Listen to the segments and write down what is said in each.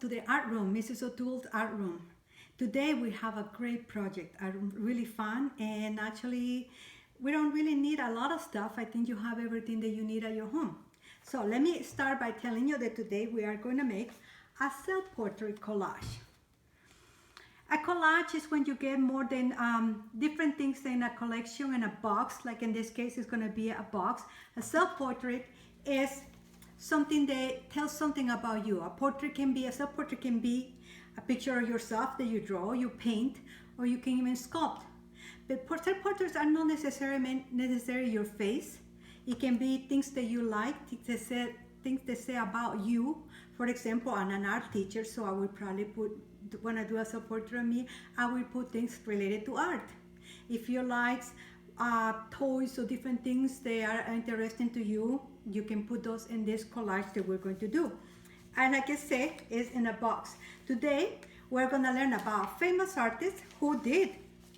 to the art room, Mrs. O'Toole's art room. Today we have a great project, really fun, and actually we don't really need a lot of stuff. I think you have everything that you need at your home. So let me start by telling you that today we are going to make a self-portrait collage. A collage is when you get more than different things in a collection in a box, like in this case it's going to be a box. A self-portrait is something that tells something about you. A self-portrait can be a picture of yourself that you draw, you paint, or you can even sculpt. But self-portraits are not necessarily your face. It can be things that you like, things that say about you. For example, I'm an art teacher, so I would probably when I do a self-portrait of me, I will put things related to art. If you like toys or different things that are interesting to you, you can put those in this collage that we're going to do. And like I say, it's in a box. Today, we're going to learn about famous artists who did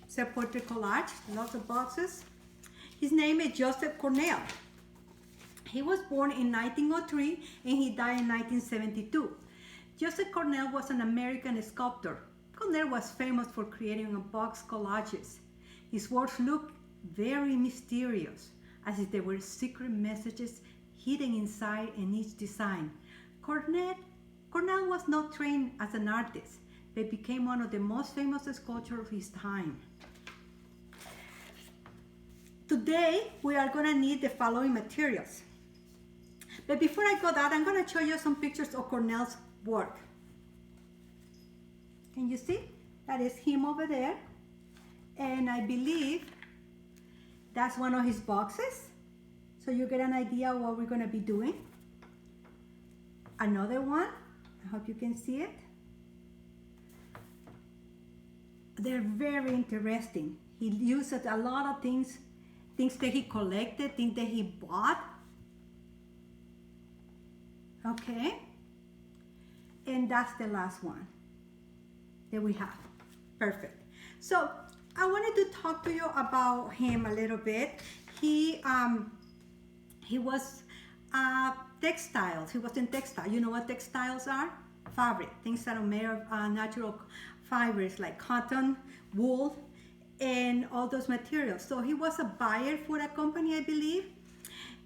self-portrait collage, lots of boxes. His name is Joseph Cornell. He was born in 1903 and he died in 1972. Joseph Cornell was an American sculptor. Cornell was famous for creating box collages. His works look very mysterious, as if there were secret messages hidden inside in each design. Cornell was not trained as an artist, but became one of the most famous sculptors of his time. Today, we are going to need the following materials. But before I go that, I'm going to show you some pictures of Cornell's work. Can you see? That is him over there. And I believe that's one of his boxes. So you get an idea of what we're going to be doing. Another one. I hope you can see it. They're very interesting. He uses a lot of things that he collected, things that he bought. Okay. And that's the last one that we have. Perfect. So I wanted to talk to you about him a little bit. He was textiles. He was in textile. You know what textiles are? Fabric. Things that are made of natural fibers like cotton, wool, and all those materials. So he was a buyer for a company, I believe.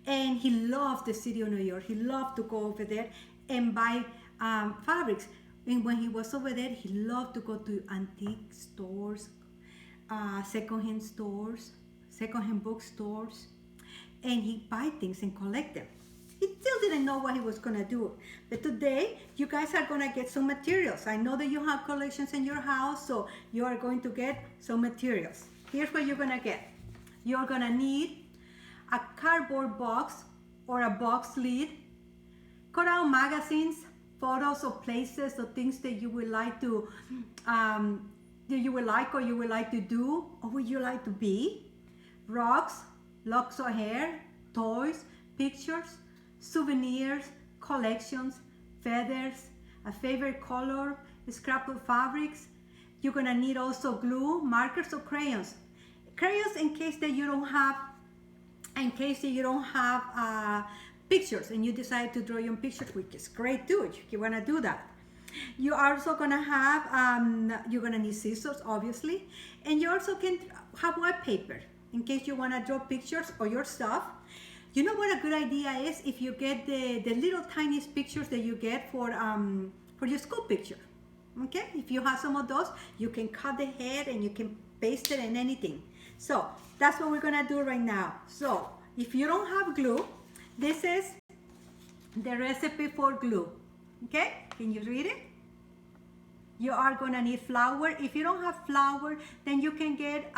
And he loved the city of New York. He loved to go over there and buy fabrics. And when he was over there, he loved to go to antique stores, secondhand stores, secondhand bookstores, and he'd buy things and collect them. He still didn't know what he was going to do. But today, you guys are going to get some materials. I know that you have collections in your house, so you are going to get some materials. Here's what you're going to get. You're going to need a cardboard box or a box lid, cut out magazines, photos of places or things that you would like to, or you would like to do, or would you like to be, rocks, locks of hair, toys, pictures, souvenirs, collections, feathers, a favorite color, scrapbook fabrics. You're gonna need also glue, markers, or crayons. Crayons in case that you don't have pictures and you decide to draw your own pictures, which is great too. You wanna do that. You are also gonna have, you're gonna need scissors, obviously, and you also can have white paper in case you wanna draw pictures or your stuff. You know what a good idea is? If you get the little tiniest pictures that you get for your school picture. Okay, if you have some of those, you can cut the head and you can paste it in anything. So that's what we're gonna do right now. So if you don't have glue, this is the recipe for glue. Okay, can you read it? You are gonna need flour. If you don't have flour, then you can get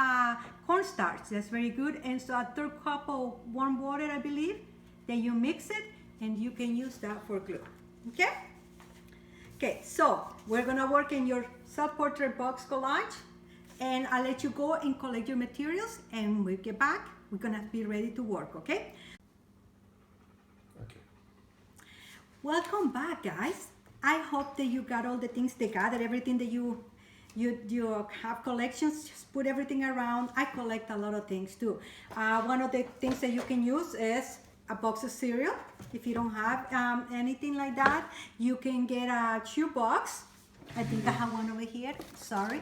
cornstarch. That's very good. And so a third cup of warm water, I believe. Then you mix it and you can use that for glue. Okay? Okay, so we're gonna work in your self-portrait box collage, and I'll let you go and collect your materials, and when we get back, we're gonna be ready to work, okay? Okay. Welcome back, guys. I hope that you got all the things together, everything that you have collections. Just put everything around. I collect a lot of things too. One of the things that you can use is a box of cereal. If you don't have anything like that, you can get a chew box. I think I have one over here, sorry.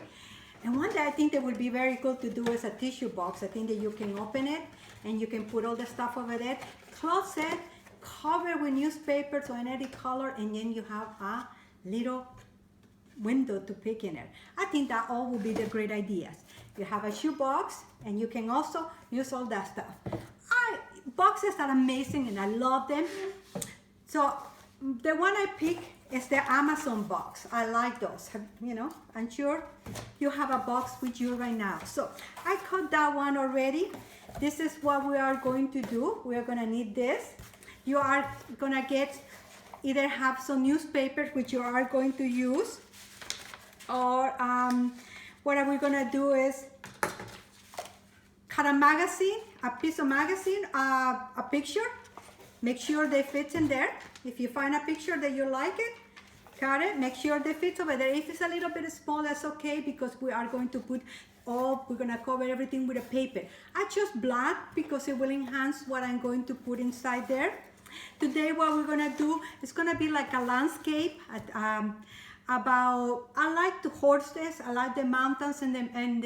And one that I think that would be very cool to do is a tissue box. I think that you can open it and you can put all the stuff over there, close it, cover with newspapers or any color, and then you have a little window to pick in it. I think that all would be the great ideas. You have a shoe box and you can also use all that stuff. Boxes are amazing and I love them. So the one I pick is the Amazon box. I like those, you know, I'm sure you have a box with you right now. So I cut that one already. This is what we are going to do. We are gonna need this. You are gonna get, either have some newspapers which you are going to use, or what are we gonna do is cut a magazine, a piece of magazine, a picture. Make sure they fit in there. If you find a picture that you like it, cut it, make sure they fit over there. If it's a little bit small, that's okay, because we are going to put we're gonna cover everything with a paper. I chose black because it will enhance what I'm going to put inside there. Today what we're gonna do is gonna be like a landscape about, I like the horses, I like the mountains and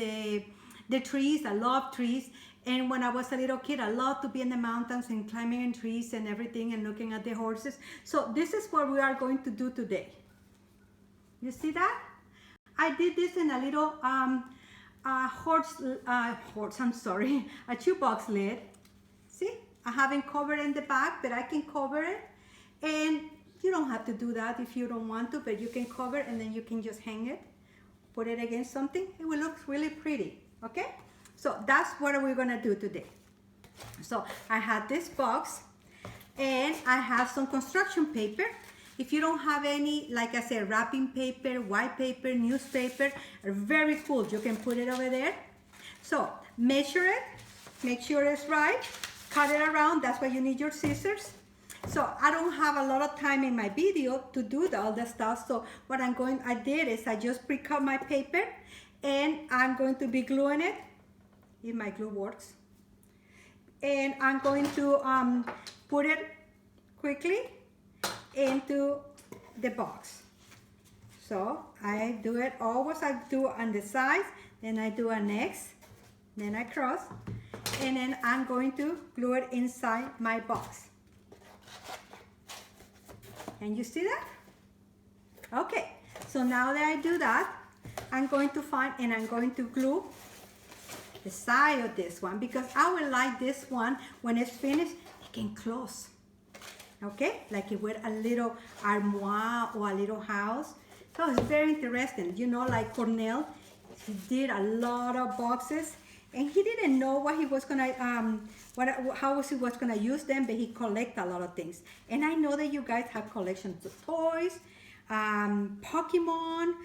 the trees. I love trees. And when I was a little kid, I loved to be in the mountains and climbing in trees and everything and looking at the horses. So this is what we are going to do today. You see that? I did this in a little a shoebox lid. See? I haven't covered in the back, but I can cover it. And you don't have to do that if you don't want to, but you can cover it and then you can just hang it, put it against something. It will look really pretty, okay? So that's what we're gonna do today. So I had this box and I have some construction paper. If you don't have any, like I said, wrapping paper, white paper, newspaper, are very cool. You can put it over there. So measure it, make sure it's right, cut it around. That's why you need your scissors. So I don't have a lot of time in my video to do all the stuff. So what I did is I just pre-cut my paper and I'm going to be gluing it, if my glue works. And I'm going to put it quickly into the box. So I do it always, I do on the sides, then I do an X, then I cross, and then I'm going to glue it inside my box. And you see that? Okay, so now that I do that, I'm going to find and I'm going to glue the side of this one, because I would like this one, when it's finished, it can close. Okay, like it with a little armoire or a little house. So it's very interesting. You know, like Cornell, he did a lot of boxes and he didn't know what he was gonna, how he was gonna use them, but he collect a lot of things. And I know that you guys have collections of toys, Pokemon,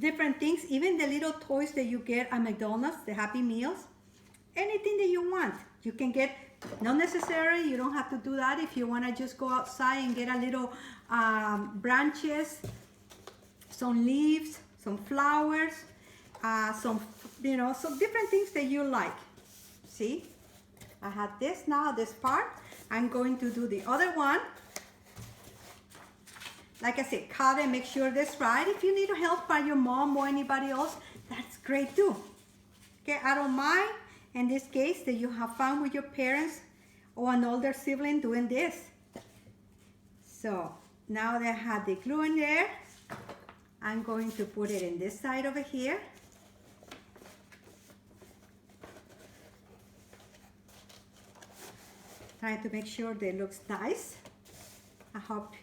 different things, even the little toys that you get at McDonald's, the Happy Meals, anything that you want, you can get. Not necessarily, you don't have to do that. If you want to just go outside and get a little branches, some leaves, some flowers, some, you know, some different things that you like. See, I have this now, this part. I'm going to do the other one. Like I said, cut and make sure that's right. If you need help by your mom or anybody else, that's great too. Okay, I don't mind. In this case, that you have fun with your parents or an older sibling doing this. So now that I have the glue in there, I'm going to put it in this side over here. Trying to make sure that it looks nice. I hope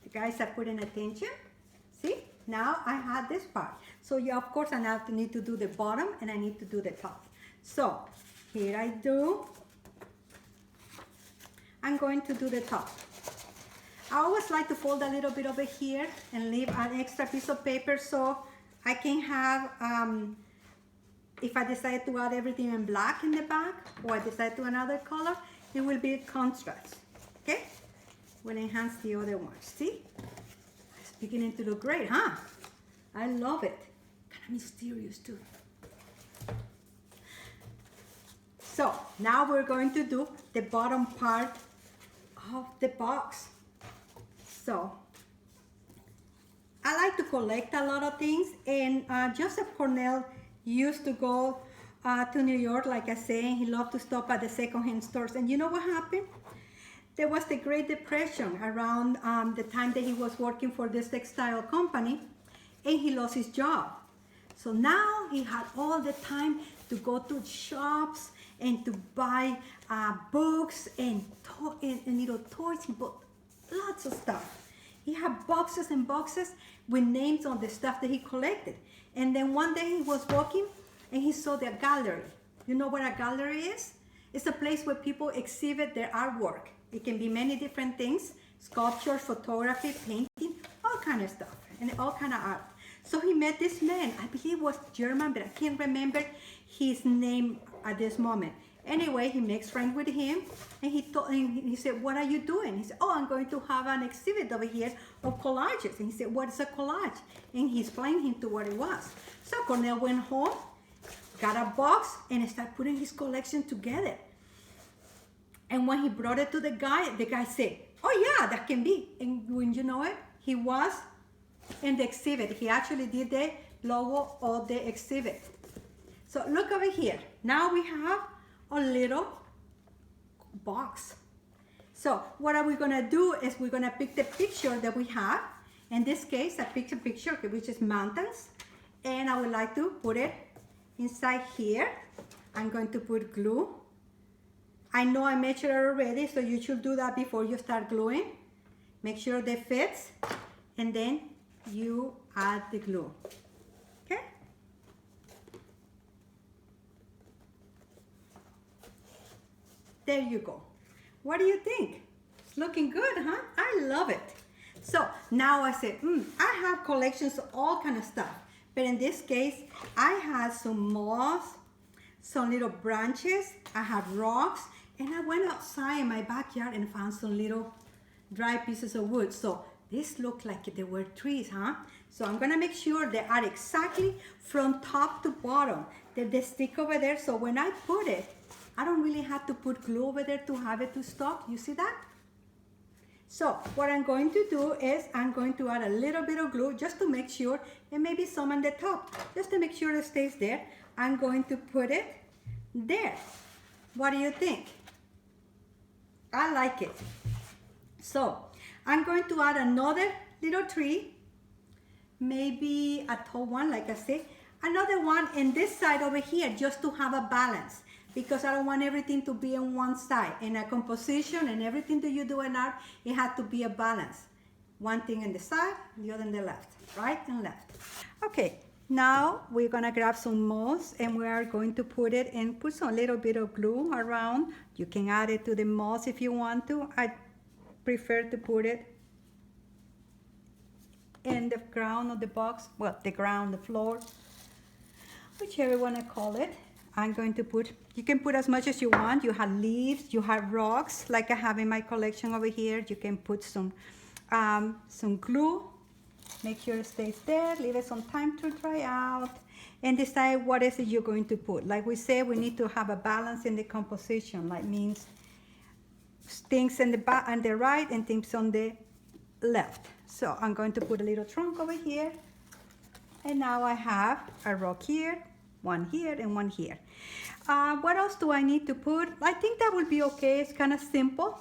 you guys are putting attention. See, now I have this part. So yeah, of course, I now need to do the bottom and I need to do the top. So here I do. I'm going to do the top. I always like to fold a little bit over here and leave an extra piece of paper so I can have, if I decide to add everything in black in the back or I decide to another color, it will be contrast. Okay? Will enhance the other ones. See? It's beginning to look great, huh? I love it. Kind of mysterious too. So Now we're going to do the bottom part of the box. So I like to collect a lot of things, and Joseph Cornell used to go to New York, like I say, and he loved to stop at the secondhand stores. And you know what happened? There was the Great Depression around the time that he was working for this textile company, and he lost his job. So now he had all the time to go to shops and to buy books and little toys. He bought lots of stuff. He had boxes and boxes with names on the stuff that he collected. And then one day he was walking and he saw the gallery. You know what a gallery is? It's a place where people exhibit their artwork. It can be many different things: sculpture, photography, painting, all kind of stuff, and all kind of art. So he met this man, I believe was German, but I can't remember his name at this moment. Anyway, he makes friends with him, and he said, "What are you doing?" He said, "Oh, I'm going to have an exhibit over here of collages." And he said, "What is a collage?" And he explained him to what it was. So Cornell went home, got a box, and started putting his collection together. And when he brought it to the guy said, "Oh yeah, that can be." And when you know it, he was in the exhibit. He actually did the logo of the exhibit. So look over here. Now we have a little box. So what are we gonna do is we're gonna pick the picture that we have. In this case, I picked a picture which is mountains, and I would like to put it inside here. I'm going to put glue. I know I measured it already, so you should do that before you start gluing. Make sure they fits, and then you add the glue. Okay? There you go. What do you think? It's looking good, huh? I love it. So now I said, I have collections of all kind of stuff. But in this case, I had some moss, some little branches, I had rocks, and I went outside in my backyard and found some little dry pieces of wood. So this looked like they were trees, huh? So I'm gonna make sure they are exactly from top to bottom. That they stick over there, so when I put it, I don't really have to put glue over there to have it to stuck. You see that? So what I'm going to do is I'm going to add a little bit of glue just to make sure, and maybe some on the top, just to make sure it stays there. I'm going to put it there. What do you think? I like it. So I'm going to add another little tree, maybe a tall one, like I said, another one in this side over here, just to have a balance, because I don't want everything to be on one side. In a composition and everything that you do in art, it has to be a balance. One thing on the side, the other on the left, right and left. Okay, now we're gonna grab some moss and we are going to put it and put some little bit of glue around. You can add it to the moss if you want to. I prefer to put it in the ground of the box, well, the ground, the floor, whichever you want to call it. I'm going to put, you can put as much as you want. You have leaves, you have rocks, like I have in my collection over here. You can put some glue. Make sure it stays there. Leave it some time to dry out, and decide what is it you're going to put. Like we said, we need to have a balance in the composition. Like means things on the right and things on the left. So I'm going to put a little trunk over here, and now I have a rock here, one here, and one here. What else do I need to put? I think that will be okay. It's kind of simple.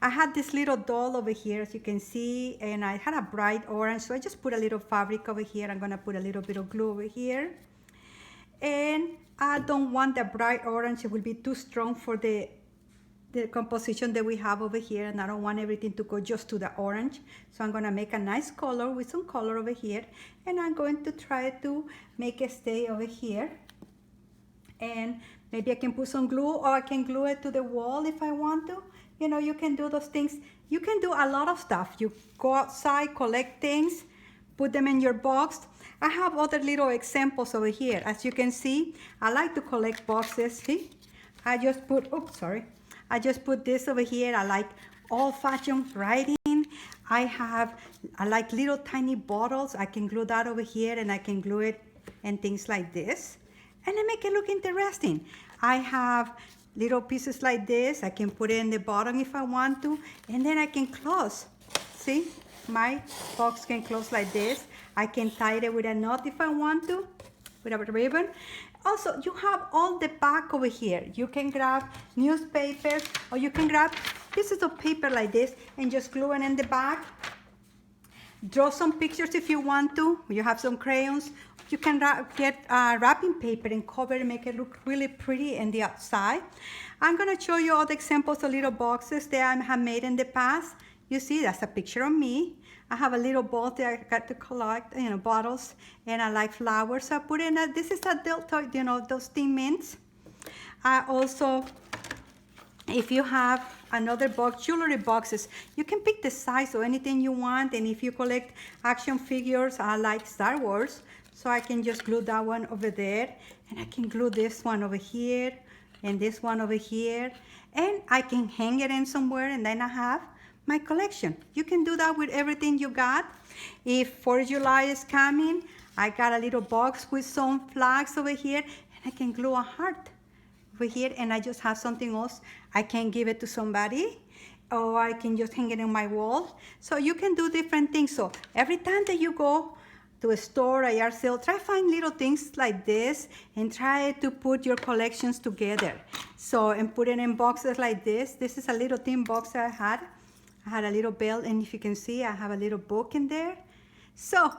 I had this little doll over here, as you can see, and I had a bright orange, so I just put a little fabric over here. I'm gonna put a little bit of glue over here. And I don't want the bright orange. It will be too strong for the composition that we have over here, and I don't want everything to go just to the orange. So I'm gonna make a nice color with some color over here, and I'm going to try to make it stay over here. And maybe I can put some glue, or I can glue it to the wall if I want to. You know, you can do those things. You can do a lot of stuff. You go outside, collect things, put them in your box. I have other little examples over here. As you can see, I like to collect boxes. See, I just put, oops, sorry. I just put this over here. I like old-fashioned writing. I like little tiny bottles. I can glue that over here, and I can glue it and things like this. And I make it look interesting. I have little pieces like this. I can put it in the bottom if I want to, and then I can close. See, my box can close like this. I can tie it with a knot if I want to, with a ribbon. Also, you have all the back over here. You can grab newspaper, or you can grab pieces of paper like this and just glue it in the back. Draw some pictures if you want to. You have some crayons. You can get wrapping paper and cover it and make it look really pretty in the outside. I'm gonna show you all the examples of little boxes that I have made in the past. You see, that's a picture of me. I have a little bowl that I got to collect, bottles, and I like flowers. So I put in this is a delta, those thin mints. I also, if you have another box, jewelry boxes, you can pick the size or anything you want. And if you collect action figures, I like Star Wars, so I can just glue that one over there, and I can glue this one over here, and this one over here, and I can hang it in somewhere, and then I have my collection. You can do that with everything you got. If 4th of July is coming, I got a little box with some flags over here, and I can glue a heart over here, and I just have something else. I can give it to somebody, or I can just hang it on my wall. So you can do different things. So every time that you go to a store, a yard sale, try to find little things like this and try to put your collections together. So, and put it in boxes like this. This is a little thin box that I had. I had a little belt, and if you can see, I have a little book in there. So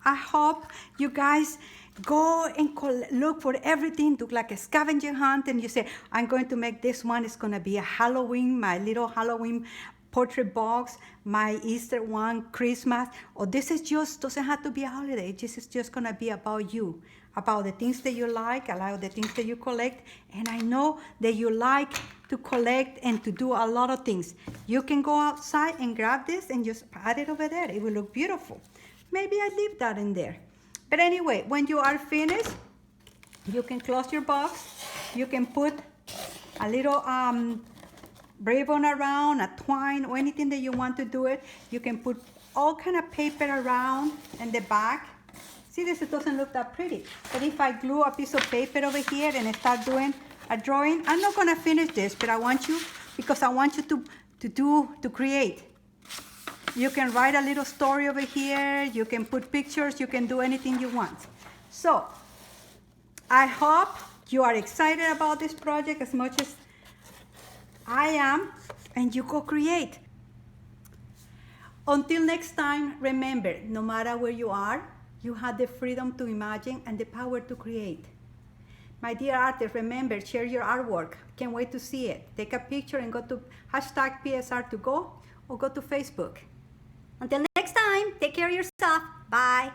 I hope you guys go and look for everything, do like a scavenger hunt, and you say, I'm going to make this one. It's gonna be a Halloween, my little Halloween portrait box, my Easter one, Christmas, or this is just, doesn't have to be a holiday. This is just gonna be about you, about the things that you like, about the things that you collect. And I know that you like to collect and to do a lot of things. You can go outside and grab this and just add it over there. It will look beautiful. Maybe I leave that in there. But anyway, when you are finished, you can close your box. You can put a little ribbon around, a twine, or anything that you want to do it. You can put all kind of paper around in the back. See, this, it doesn't look that pretty. But if I glue a piece of paper over here and I start doing a drawing, I'm not gonna finish this, but I want you, because I want you to create. You can write a little story over here. You can put pictures. You can do anything you want. So I hope you are excited about this project as much as I am, and you go create. Until next time, remember, no matter where you are, you have the freedom to imagine and the power to create. My dear artists, remember, share your artwork. Can't wait to see it. Take a picture and go to #PSR2Go or go to Facebook. Until next time, take care of yourself. Bye.